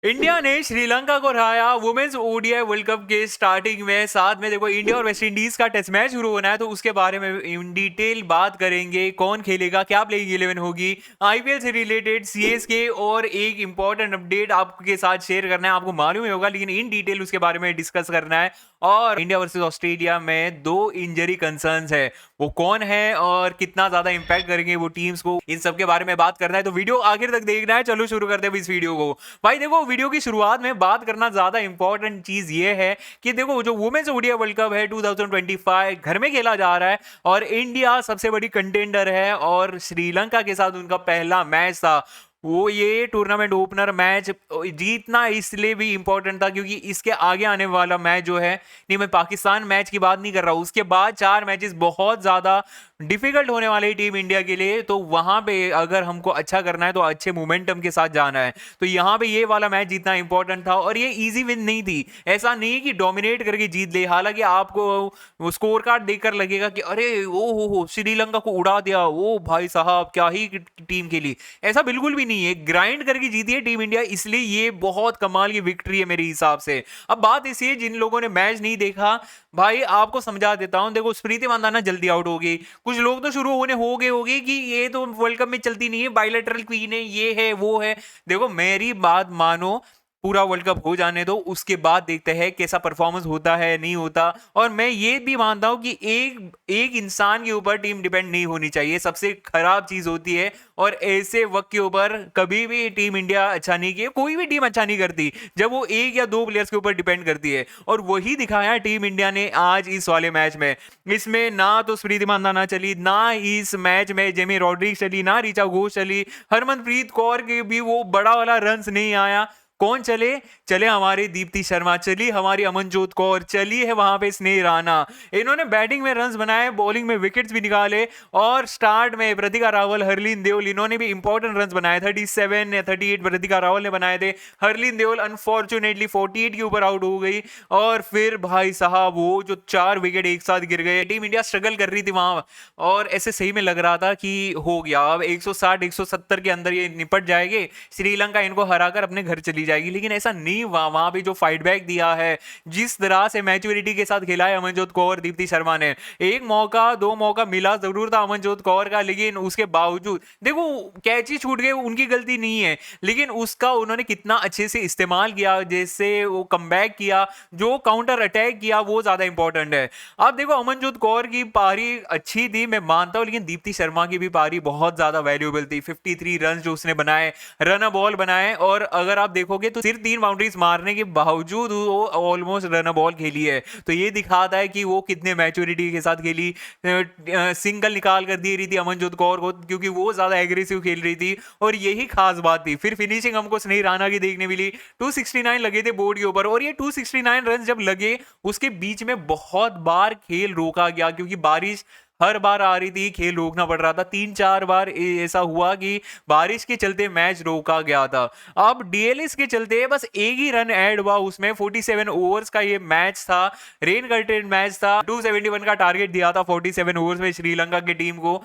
India ने श्रीलंका को हराया वुमेन्स ओडीआई वर्ल्ड कप के स्टार्टिंग में। साथ में देखो इंडिया और वेस्ट इंडीज का टेस्ट मैच शुरू होना है, तो उसके बारे में इन डिटेल बात करेंगे। कौन खेलेगा, क्या प्लेइंग 11 होगी, आईपीएल से रिलेटेड सीएसके और एक इंपॉर्टेंट अपडेट आपके साथ शेयर करना है। आपको मालूम ही होगा, लेकिन इन डिटेल उसके बारे में डिस्कस करना है। और इंडिया वर्सेस ऑस्ट्रेलिया में 2 इंजरी कंसर्न्स है, वो कौन है और कितना ज्यादा इंपैक्ट करेंगे वो टीम्स को, इन सब के बारे में बात करना है। तो वीडियो आखिर तक देखना है। चलो शुरू करते हैं इस वीडियो को। भाई देखो, वीडियो की शुरुआत में बात करना ज्यादा इंपॉर्टेंट चीज ये है कि देखो, जो वुमेन्स ओडीआई वर्ल्ड कप है 2025 घर में खेला जा रहा है और इंडिया सबसे बड़ी कंटेंडर है और श्रीलंका के साथ उनका पहला मैच था। वो ये टूर्नामेंट ओपनर मैच जीतना इसलिए भी इंपॉर्टेंट था क्योंकि इसके आगे आने वाला मैच जो है, नहीं मैं पाकिस्तान मैच की बात नहीं कर रहा हूं, उसके बाद 4 मैचेस बहुत ज्यादा डिफिकल्ट होने वाले टीम इंडिया के लिए। तो वहां पे अगर हमको अच्छा करना है तो अच्छे मोमेंटम के साथ जाना है। तो यहाँ पे ये वाला मैच जीतना इंपॉर्टेंट था और ये इजी विन नहीं थी। ऐसा नहीं कि डोमिनेट करके जीत ले, हालांकि आपको स्कोर कार्ड देखकर लगेगा कि अरे ओ हो श्रीलंका को उड़ा दिया, ओ भाई साहब क्या ही टीम खेली। ऐसा बिल्कुल भी नहीं है, ग्राइंड करके जीती है टीम इंडिया, इसलिए ये बहुत कमाल की विक्ट्री है मेरे हिसाब से। अब बात इसी है, जिन लोगों ने मैच नहीं देखा, भाई आपको समझा देता हूं। देखो, स्मृति मंदाना जल्दी आउट हो गई, कुछ लोग तो शुरू होगे कि ये तो वर्ल्ड कप में चलती नहीं है, बायलैटरल क्वीन है, ये है वो है। देखो मेरी बात मानो, पूरा वर्ल्ड कप हो जाने दो, उसके बाद देखते हैं कैसा परफॉर्मेंस होता है नहीं होता। और मैं ये भी मानता हूं कि एक एक इंसान के ऊपर टीम डिपेंड नहीं होनी चाहिए, सबसे खराब चीज होती है। और ऐसे वक्त के ऊपर कभी भी टीम इंडिया अच्छा नहीं किया, कोई भी टीम अच्छा नहीं करती जब वो 1 या 2 प्लेयर्स के ऊपर डिपेंड करती है। और वही दिखाया टीम इंडिया ने आज इस वाले मैच में। इसमें ना तो स्मृति मंदाना चली, ना इस मैच में जेमी रॉड्रिग्स चली, ना ऋचा घोष चली, हरमनप्रीत कौर के भी वो बड़ा वाला रन्स नहीं आया। कौन चले? चले हमारी दीप्ति शर्मा, चली हमारी अमनजोत कौर, चली है वहां पे स्नेह राणा। इन्होंने बैटिंग में रन्स बनाए, बॉलिंग में विकेट्स भी निकाले। और स्टार्ट में प्रतिका रावल, हरलीन देओल, इन्होंने भी इंपॉर्टेंट रन्स बनाए। 37 या 38 प्रतिका रावल ने बनाए थे। हरलीन देओल अनफॉर्चुनेटली 48 के ऊपर आउट हो गई। और फिर भाई साहब वो जो 4 विकेट एक साथ गिर गए, टीम इंडिया स्ट्रगल कर रही थी वहां। और ऐसे सही में लग रहा था कि हो गया, अब 160 170 के अंदर ये निपट जाएंगे, श्रीलंका इनको हराकर अपने घर चली जाएगी। लेकिन ऐसा नहीं हुआ। वहां पे जो फाइट बैक दिया है, जिस तरह से मैच्योरिटी के साथ खेला है अमनजोत कौर, दीप्ति शर्मा ने, एक मौका 2 मौका मिला जरूर था अमनजोत कौर का, लेकिन उसके बावजूद देखो कैच ही छूट गए, उनकी गलती नहीं है, लेकिन उसका उन्होंने कितना अच्छे से इस्तेमाल किया, जैसे वो कमबैक किया, जो काउंटर अटैक किया, वो ज्यादा इंपॉर्टेंट है। अब देखो अमनजोत कौर की पारी अच्छी थी, मैं मानता हूं, लेकिन दीप्ति शर्मा की भी पारी बहुत ज्यादा वैल्यूएबल थी। 53 रन जो उसने बनाए, रन बॉल बनाए। और अगर आप देखोगे तो सिर्फ 3 बाउंड्रीज मारने के बावजूद वो ऑलमोस्ट रन बॉल खेली है। तो ये दिखाता है कि वो कितने मैच्योरिटी के साथ खेली। सिंगल निकाल कर दे रही थी अमनजोत कौर को, क्योंकि वो ज्यादा एग्रेसिव खेल रही थी और यही खास बात थी। फिर फिनिशिंग हमको स्नेह राणा की देखने मिली, 269 लगे थे बोर्ड के ऊपर। और ये 269 रन जब लगे, उसके बीच में बहुत बार खेल रोका गया, क्योंकि बारिश हर बार आ रही थी, खेल रोकना पड़ रहा था। 3-4 बार ऐसा हुआ कि बारिश के चलते मैच रोका गया था। अब डीएलएस के चलते बस एक ही रन ऐड हुआ उसमें। 47 ओवर्स का ये मैच था, रेन कर्टेन मैच था। 271 का टारगेट दिया था 47 ओवर्स में श्रीलंका की टीम को।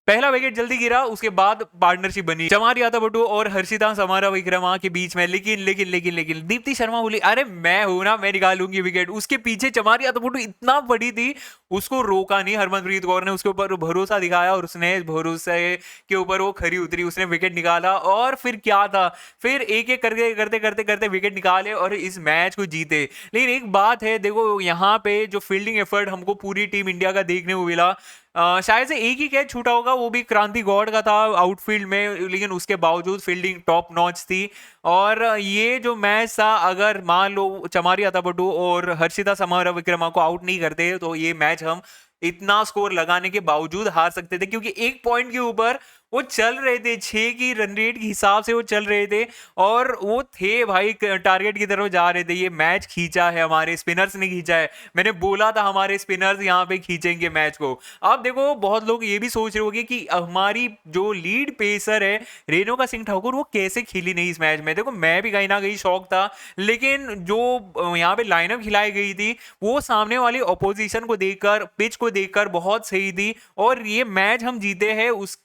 पहला विकेट जल्दी गिरा, उसके बाद पार्टनरशिप बनी चमार यादव बटू और हर्षिता समारा विक्रमा के बीच में। लेकिन लेकिन लेकिन लेकिन दीप्ति शर्मा बोली अरे मैं हूं ना, मैं निकालूंगी विकेट। उसके पीछे चमार यादव बटू इतना बड़ी थी, उसको रोका नहीं। हरमनप्रीत कौर ने उसके ऊपर भरोसा दिखाया और उसने भरोसे के ऊपर वो खरी उतरी, उसने विकेट निकाला। और फिर क्या था, फिर एक एक करके करते करते करते विकेट निकाले और इस मैच को जीते। लेकिन एक बात है, देखो यहाँ पे जो फील्डिंग एफर्ट हमको पूरी टीम इंडिया का देखने को मिला, शायद से एक ही कैच छूटा होगा, वो भी क्रांति गौड़ का था आउटफील्ड में, लेकिन उसके बावजूद फील्डिंग टॉप नॉच थी। और ये जो मैच था, अगर मान लो चमारी अतापटू और हर्षिता समारा विक्रमा को आउट नहीं करते तो ये मैच हम इतना स्कोर लगाने के बावजूद हार सकते थे, क्योंकि एक पॉइंट के ऊपर वो चल रहे थे, 6 की रन रेट के हिसाब से वो चल रहे थे और वो थे भाई टारगेट की तरफ जा रहे थे। ये मैच खींचा है हमारे स्पिनर्स ने खींचा है। मैंने बोला था हमारे स्पिनर्स यहाँ पे खींचेंगे मैच को। अब देखो बहुत लोग ये भी सोच रहे होंगे कि हमारी जो लीड पेसर है रेणुका सिंह ठाकुर, वो कैसे खेली नहीं इस मैच में। देखो मैं भी कहीं ना कहीं शौक था, लेकिन जो यहाँ पे लाइनअप खिलाई गई थी वो सामने वाली ऑपोजिशन को देखकर, पिच को देखकर बहुत सही थी। और ये मैच हम जीते हैं उस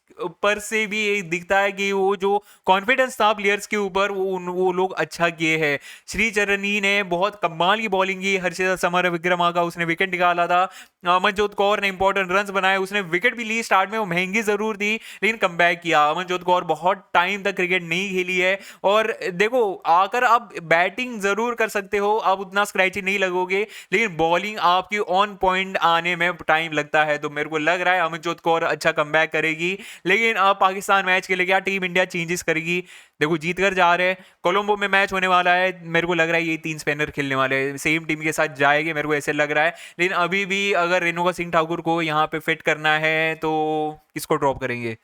पर ऊपर से भी एक दिखता है कि वो जो कॉन्फिडेंस था प्लेयर्स के ऊपर वो लोग अच्छा किए हैं। श्रीचरणी ने बहुत कमाल की बॉलिंग की, हर्षिता समर विक्रम का उसने विकेट निकाला था। अमनजोत कौर ने इंपॉर्टेंट रन्स बनाए, उसने विकेट भी ली, स्टार्ट में वो महंगी जरूर थी लेकिन कमबैक किया। अमनजोत कौर बहुत टाइम तक क्रिकेट नहीं खेली है और देखो आकर आप बैटिंग जरूर कर सकते हो, आप उतना स्क्रैची नहीं लगोगे लेकिन बॉलिंग आपकी ऑन पॉइंट आने में टाइम लगता है। तो मेरे को लग रहा है अमनजोत कौर अच्छा कमबैक करेगी, लेकिन अब पाकिस्तान मैच के लिए क्या टीम इंडिया चेंजेस करेगी। देखो जीत कर जा रहे हैं, कोलंबो में मैच होने वाला है, मेरे को लग रहा है ये 3 स्पिनर खेलने वाले हैं, सेम टीम के साथ जाएंगे, मेरे को ऐसे लग रहा है। लेकिन अभी भी अगर रेणुका सिंह ठाकुर को यहाँ पे फिट करना है तो किसको ड्रॉप करेंगे?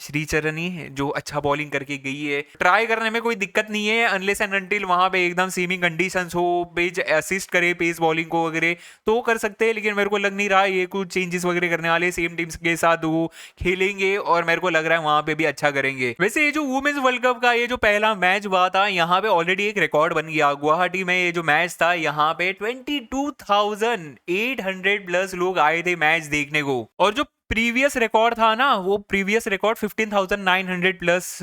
श्रीचरणी जो अच्छा बॉलिंग करके गई है, ट्राई करने में कोई दिक्कत नहीं है अनलेस एंड अनटिल वहां पे एकदम सेमी कंडीशंस हो, पेज असिस्ट करे पेस बॉलिंग को वगैरह तो कर सकते हैं। लेकिन मेरे को लग नहीं रहा ये कुछ चेंजेस वगैरह करने वाले, सेम टीम्स के साथ वो खेलेंगे और मेरे को लग रहा है वहां पे भी अच्छा करेंगे। वैसे ये जो वुमेन्स वर्ल्ड कप का ये जो पहला मैच हुआ था, यहाँ पे ऑलरेडी एक रिकॉर्ड बन गया। गुवाहाटी में ये जो मैच था यहाँ पे 22,800 प्लस लोग आए थे मैच देखने को, और जो प्रीवियस रिकॉर्ड था ना, वो प्रीवियस रिकॉर्ड 15,900 प्लस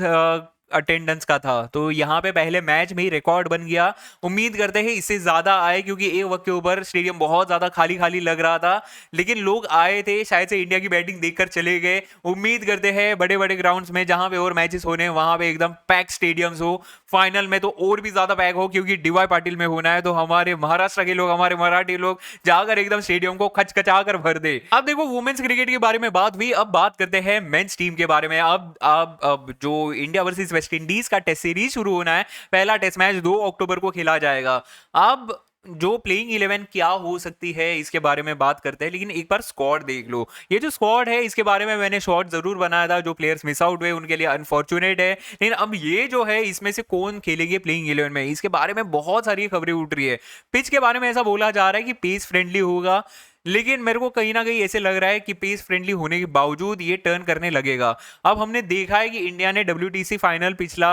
अटेंडेंस का था। तो यहाँ पे पहले मैच में ही रिकॉर्ड बन गया। उम्मीद करते हैं इससे ज्यादा आए, क्योंकि एक वक्त के ऊपर स्टेडियम बहुत ज्यादा खाली खाली लग रहा था, लेकिन लोग आए थे, शायद से इंडिया की बैटिंग देखकर चले गए। उम्मीद करते हैं बड़े बड़े ग्राउंड्स में जहां पे और मैचेस होने वहां पे एकदम पैक स्टेडियम्स हो, फाइनल में तो और भी ज्यादा पैक हो, क्योंकि डीवाई पाटिल में होना है। तो हमारे महाराष्ट्र के लोग, हमारे मराठी लोग जाकर एकदम स्टेडियम को खचखचा कर भर दे। अब देखो वुमेन्स क्रिकेट के बारे में बात हुई, अब बात करते हैं मेंस टीम के बारे में। अब जो इंडिया वर्सेस वेस्ट इंडीज का टेस्ट सीरीज शुरू होना है, पहला टेस्ट मैच 2 अक्टूबर को खेला जाएगा। अब जो प्लेइंग 11 क्या हो सकती है इसके बारे में बात करते हैं, लेकिन एक बार स्क्वाड देख लो। ये जो स्क्वाड है इसके बारे में मैंने शॉर्ट जरूर बनाया था, जो प्लेयर्स मिस आउट हुए उनके लिए अनफॉर्चुनेट है। लेकिन अब ये जो है इसमें से कौन खेलेंगे प्लेइंग 11 में, इसके बारे में बहुत सारी खबरें उठ रही है। पिच के बारे में ऐसा बोला जा रहा है कि पेस फ्रेंडली होगा, लेकिन मेरे को कहीं ना कहीं ऐसे लग रहा है कि पेस फ्रेंडली होने के बावजूद ये टर्न करने लगेगा। अब हमने देखा है कि इंडिया ने WTC फाइनल पिछला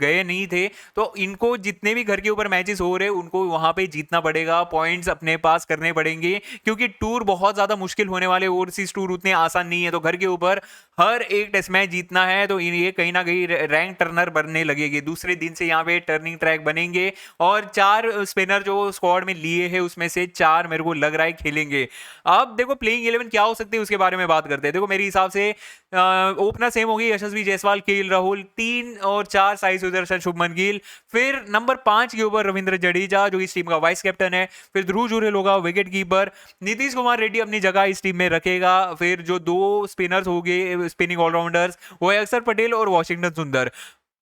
गए नहीं थे, तो इनको जितने भी घर के ऊपर मैचेस हो रहे उनको वहां पे जीतना पड़ेगा, पॉइंट्स अपने पास करने पड़ेंगे, क्योंकि टूर बहुत ज्यादा मुश्किल होने वाले, ओवरसीज टूर उतने आसान नहीं है। तो घर के ऊपर हर एक टेस्ट मैच जीतना है, तो ये कहीं ना कहीं रैंक टर्नर बनने लगेगी। दूसरे दिन से यहाँ पे टर्निंग ट्रैक बनेंगे और 4 स्पिनर जो स्क्वाड में लिए हैं उसमें से 4 मेरे को लग रहा है खेलेंगे। अब देखो प्लेइंग 11 क्या हो सकती है उसके बारे में बात करते हैं। देखो मेरे हिसाब से ओपनर सेम होगी, यशस्वी जायसवाल, केएल राहुल, 3 और 4 साई सुदर्शन, शुभमन गिल। फिर नंबर 5 के ऊपर रविंद्र जडेजा जो इस टीम का वाइस कैप्टन है। फिर ध्रुव जुरेल होगा विकेट कीपर, नीतीश कुमार रेड्डी अपनी जगह इस टीम में रखेगा। फिर जो 2 स्पिनर्स हो गए स्पिनिंग ऑलराउंडर्स, वो है अक्षर पटेल और वॉशिंगटन सुंदर।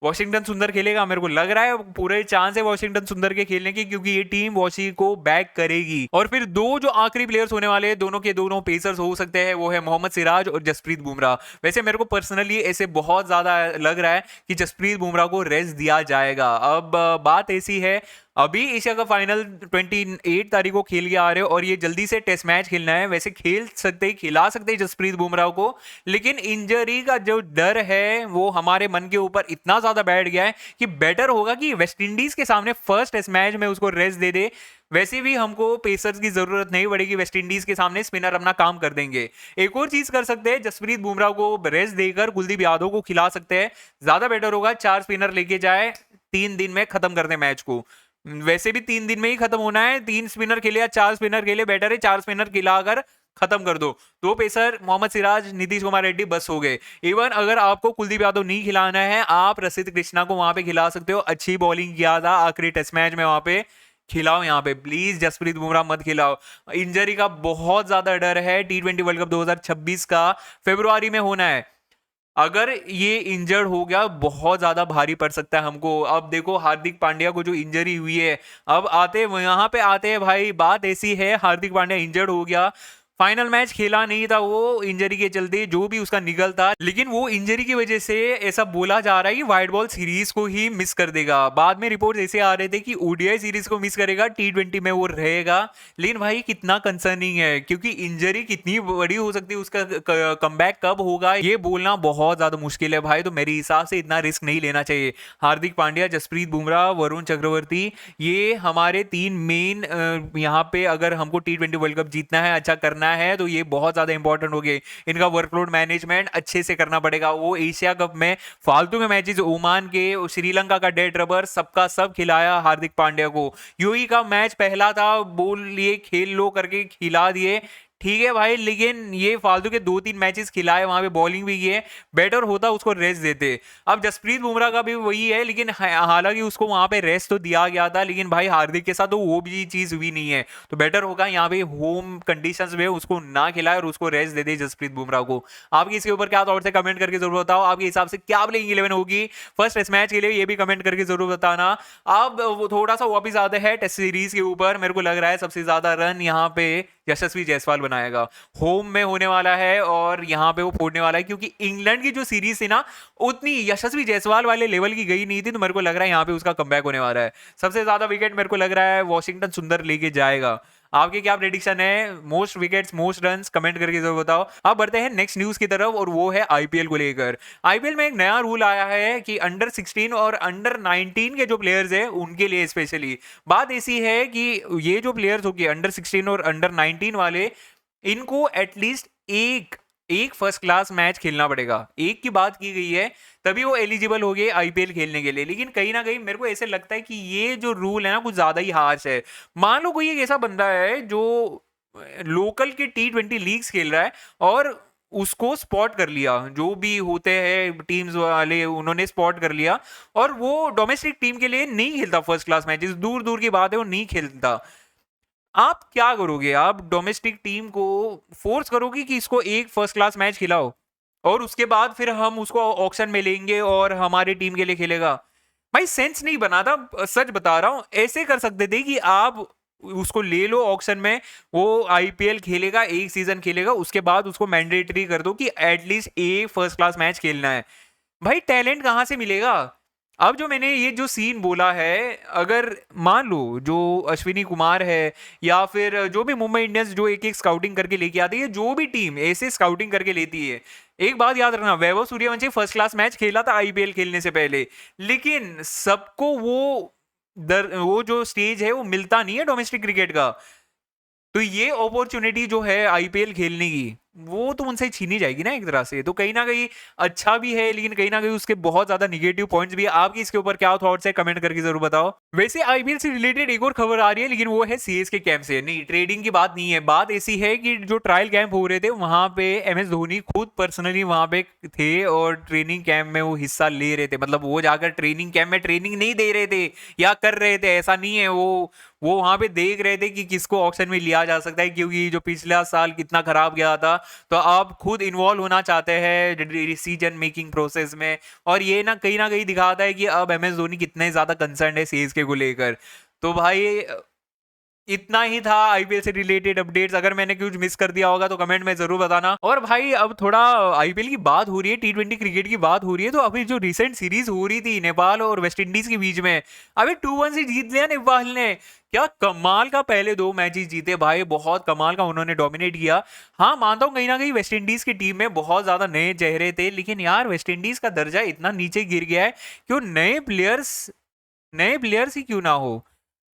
वॉशिंगटन सुंदर खेलेगा, मेरे को लग रहा है पूरे चांस है वॉशिंगटन सुंदर के खेलने की, क्योंकि ये टीम वॉशी को बैक करेगी। और फिर 2 जो आखिरी प्लेयर्स होने वाले हैं, दोनों के दोनों पेसर्स हो सकते हैं, वो है मोहम्मद सिराज और जसप्रीत बुमराह। वैसे मेरे को पर्सनली ऐसे बहुत ज्यादा लग रहा है कि जसप्रीत बुमराह को रेस्ट दिया जाएगा। अब बात ऐसी है, अभी एशिया का फाइनल 28 तारीख को खेल के आ रहे हो और ये जल्दी से टेस्ट मैच खेलना है। वैसे खेल सकते, खिला सकते जसप्रीत बुमराह को, लेकिन इंजरी का जो डर है वो हमारे मन के ऊपर इतना ज्यादा बैठ गया है कि बेटर होगा कि वेस्ट इंडीज के सामने फर्स्ट टेस्ट मैच में उसको रेस्ट दे दे। वैसे भी हमको पेसर्स की जरूरत नहीं पड़ेगी, वेस्ट इंडीज के सामने स्पिनर अपना काम कर देंगे। एक और चीज कर सकते हैं, जसप्रीत बुमराह को रेस्ट देकर कुलदीप यादव को खिला सकते हैं, ज्यादा बेटर होगा। 4 स्पिनर लेके जाए, 3 दिन में खत्म कर दे मैच को। वैसे भी 3 दिन में ही खत्म होना है, 3 स्पिनर खेले या 4 स्पिनर खेले, बेटर है 4 स्पिनर खिलाकर खत्म कर दो। 2 पेसर मोहम्मद सिराज, नीतीश कुमार रेड्डी बस हो गए। इवन अगर आपको कुलदीप यादव नहीं खिलाना है, आप रसिद कृष्णा को वहां पे खिला सकते हो, अच्छी बॉलिंग किया था आखिरी टेस्ट मैच में, वहां पे खिलाओ। यहाँ पे प्लीज जसप्रीत बुमराह मत खिलाओ, इंजरी का बहुत ज्यादा डर है। T20 वर्ल्ड कप 2026 का फरवरी में होना है, अगर ये इंजर्ड हो गया बहुत ज्यादा भारी पड़ सकता है हमको। अब देखो हार्दिक पांड्या को जो इंजरी हुई है, अब आते यहाँ पे आते हैं भाई, बात ऐसी है हार्दिक पांड्या इंजर्ड हो गया, फाइनल मैच खेला नहीं था वो इंजरी के चलते, जो भी उसका निकल था, लेकिन वो इंजरी की वजह से ऐसा बोला जा रहा है कि व्हाइट बॉल सीरीज को ही मिस कर देगा। बाद में रिपोर्ट ऐसे आ रहे थे कि ओडीआई सीरीज को मिस करेगा, T20 में वो रहेगा। लेकिन भाई कितना कंसर्निंग है, क्योंकि इंजरी कितनी बड़ी हो सकती है, उसका कमबैक कब होगा ये बोलना बहुत ज्यादा मुश्किल है भाई। तो मेरे हिसाब से इतना रिस्क नहीं लेना चाहिए। हार्दिक पांड्या, जसप्रीत बुमराह, वरुण चक्रवर्ती, ये हमारे 3 मेन यहाँ पे, अगर हमको T20 वर्ल्ड कप जीतना है, अच्छा करना खेलना है तो ये बहुत ज्यादा इंपॉर्टेंट हो गए। इनका वर्कलोड मैनेजमेंट अच्छे से करना पड़ेगा। वो एशिया कप में फालतू के मैचेस ओमान के, श्रीलंका का डेड रबर सबका सब खिलाया हार्दिक पांड्या को। यूई का मैच पहला था, बोल लिए खेल लो करके खिला दिए, ठीक है भाई, लेकिन ये फालतू के 2-3 मैचेस खिलाए, वहां पे बॉलिंग भी की है, बेटर होता उसको रेस्ट देते। अब जसप्रीत बुमराह का भी वही है, लेकिन हालांकि उसको वहां पे रेस्ट तो दिया गया था, लेकिन भाई हार्दिक के साथ तो वो भी चीज हुई नहीं है, तो बेटर होगा यहाँ पे होम कंडीशंस में उसको ना खिलाए और उसको रेस्ट दे दे जसप्रीत बुमराह को। आपकी इसके ऊपर क्या थॉट्स है कमेंट करके जरूर बताओ। आपके हिसाब से क्या प्लेइंग 11 होगी फर्स्ट टेस्ट मैच के लिए, ये भी कमेंट करके जरूर बताना। अब वो थोड़ा सा वापिस आते हैं टेस्ट सीरीज के ऊपर। मेरे को लग रहा है सबसे ज्यादा रन यहाँ पे यशस्वी जायसवाल बनाएगा, होम में होने वाला है और यहां पे वो फोड़ने वाला है, क्योंकि इंग्लैंड की जो सीरीज थी ना उतनी यशस्वी जायसवाल वाले लेवल की गई नहीं थी, तो मेरे को लग रहा है यहां पे उसका कमबैक होने वाला है। सबसे ज्यादा विकेट मेरे को लग रहा है वॉशिंगटन सुंदर लेके जाएगा। आपके क्या प्रेडिक्शन है, most wickets most runs, comment करके जरूर बताओ। अब बढ़ते हैं नेक्स्ट न्यूज की तरफ और वो है आईपीएल को लेकर। आईपीएल में एक नया रूल आया है कि अंडर 16 और अंडर 19 के जो प्लेयर्स हैं उनके लिए स्पेशली बात ऐसी है कि ये जो प्लेयर्स होंगे अंडर 16 और अंडर 19 वाले, इनको एटलीस्ट एक फर्स्ट क्लास मैच खेलना पड़ेगा। एक की बात की गई है, तभी वो एलिजिबल हो गए आईपीएल खेलने के लिए। लेकिन कहीं ना कहीं मेरे को ऐसे लगता है कि ये जो रूल है ना कुछ ज्यादा ही हार्श है। मान लो कोई एक ऐसा बंदा है जो लोकल के T20 लीग्स खेल रहा है और उसको स्पॉट कर लिया, जो भी होते हैं टीम्स वाले उन्होंने स्पॉट कर लिया, और वो डोमेस्टिक टीम के लिए नहीं खेलता फर्स्ट क्लास मैचेस, दूर दूर की बात है वो नहीं खेलता। आप क्या करोगे, आप डोमेस्टिक टीम को फोर्स करोगे कि इसको एक फर्स्ट क्लास मैच खिलाओ और उसके बाद फिर हम उसको ऑक्शन में लेंगे और हमारी टीम के लिए खेलेगा? भाई सेंस नहीं बना था, सच बता रहा हूं। ऐसे कर सकते थे कि आप उसको ले लो ऑक्शन में, वो आईपीएल खेलेगा, एक सीजन खेलेगा, उसके बाद उसको मैंडेटरी कर दो कि एटलीस्ट एक फर्स्ट क्लास मैच खेलना है। भाई टैलेंट कहां से मिलेगा? अब जो मैंने ये जो सीन बोला है, अगर मान लो जो अश्विनी कुमार है या फिर जो भी मुंबई इंडियंस जो एक एक स्काउटिंग करके लेके आती है, जो भी टीम ऐसे स्काउटिंग करके लेती है, एक बात याद रखना, Vaibhav Suryavanshi first class match खेला था आईपीएल खेलने से पहले, लेकिन सबको वो जो स्टेज है वो मिलता नहीं है डोमेस्टिक क्रिकेट का। तो ये अपॉर्चुनिटी जो है आईपीएल खेलने की, वो तो उनसे छीनी जाएगी ना एक तरह से। तो कहीं ना कहीं अच्छा भी है, लेकिन कहीं ना कहीं उसके बहुत ज्यादा निगेटिव पॉइंट्स भी है। आपकी इसके ऊपर क्या थॉट्स है कमेंट करके जरूर बताओ। वैसे आईपीएल से रिलेटेड एक और खबर आ रही है, लेकिन वो है सीएसके कैंप से। नहीं, ट्रेडिंग की बात नहीं है, बात ऐसी है कि जो ट्रायल कैंप हो रहे थे वहां पे एमएस धोनी खुद पर्सनली वहां पे थे और ट्रेनिंग कैंप में वो हिस्सा ले रहे थे। मतलब वो जाकर ट्रेनिंग कैंप में ट्रेनिंग नहीं दे रहे थे या कर रहे थे, ऐसा नहीं है। वो वहां पे देख रहे थे कि किसको ऑक्शन में लिया जा सकता है, क्योंकि जो पिछला साल कितना खराब गया था, तो आप खुद इन्वॉल्व होना चाहते हैं डिसीजन मेकिंग प्रोसेस में। और ये ना कहीं दिखाता है कि अब एमएस धोनी कितने ज्यादा कंसर्न है सीएसके को लेकर। तो भाई इतना ही था आईपीएल से रिलेटेड अपडेट्स। अगर मैंने कुछ मिस कर दिया होगा तो कमेंट में जरूर बताना। और भाई अब थोड़ा आईपीएल की बात हो रही है, T20 क्रिकेट की बात हो रही है, तो अभी जो रिसेंट सीरीज हो रही थी नेपाल और वेस्ट इंडीज के बीच में, अभी 2-1 से जीत लिया नेपाल ने। क्या कमाल का पहले 2 मैचेस जीते भाई, बहुत कमाल का उन्होंने डोमिनेट किया। हाँ मानता हूँ कहीं ना कहीं वेस्ट इंडीज की टीम में बहुत ज्यादा नए चेहरे थे, लेकिन यार वेस्ट इंडीज का दर्जा इतना नीचे गिर गया है कि नए प्लेयर्स ही क्यों ना हो,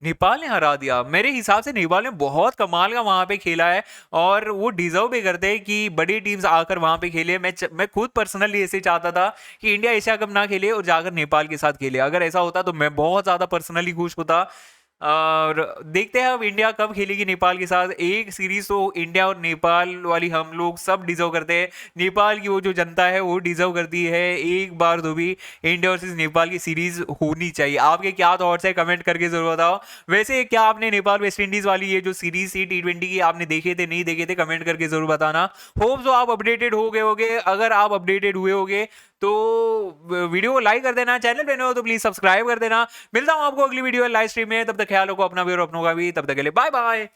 नेपाल ने हरा दिया। मेरे हिसाब से नेपाल ने बहुत कमाल का वहां पे खेला है और वो डिजर्व भी करते हैं कि बड़ी टीम्स आकर वहां पे खेले। मैं खुद पर्सनली ऐसे चाहता था कि इंडिया एशिया कप ना खेले और जाकर नेपाल के साथ खेले। अगर ऐसा होता तो मैं बहुत ज्यादा पर्सनली खुश होता। और देखते हैं अब इंडिया कब खेलेगी नेपाल के साथ। एक सीरीज तो इंडिया और नेपाल वाली हम लोग सब डिजर्व करते हैं, नेपाल की वो जो जनता है वो डिजर्व करती है। एक बार तो भी इंडिया वर्सेस नेपाल की सीरीज होनी चाहिए। आपके क्या थॉट्स है कमेंट करके जरूर बताओ। वैसे क्या आपने नेपाल वेस्ट इंडीज वाली ये जो सीरीज थी T20 की, आपने देखे थे नहीं देखे थे, कमेंट करके जरूर बताना। होप जो आप अपडेटेड हो गए होगे। अगर आप अपडेटेड हुए होगे तो वीडियो को लाइक कर देना, चैनल पे नए हो तो प्लीज सब्सक्राइब कर देना। मिलता हूं आपको अगली वीडियो लाइव स्ट्रीम में, तब तक ख्याल रखो अपना भी और अपनों का भी। तब तक के लिए बाय बाय।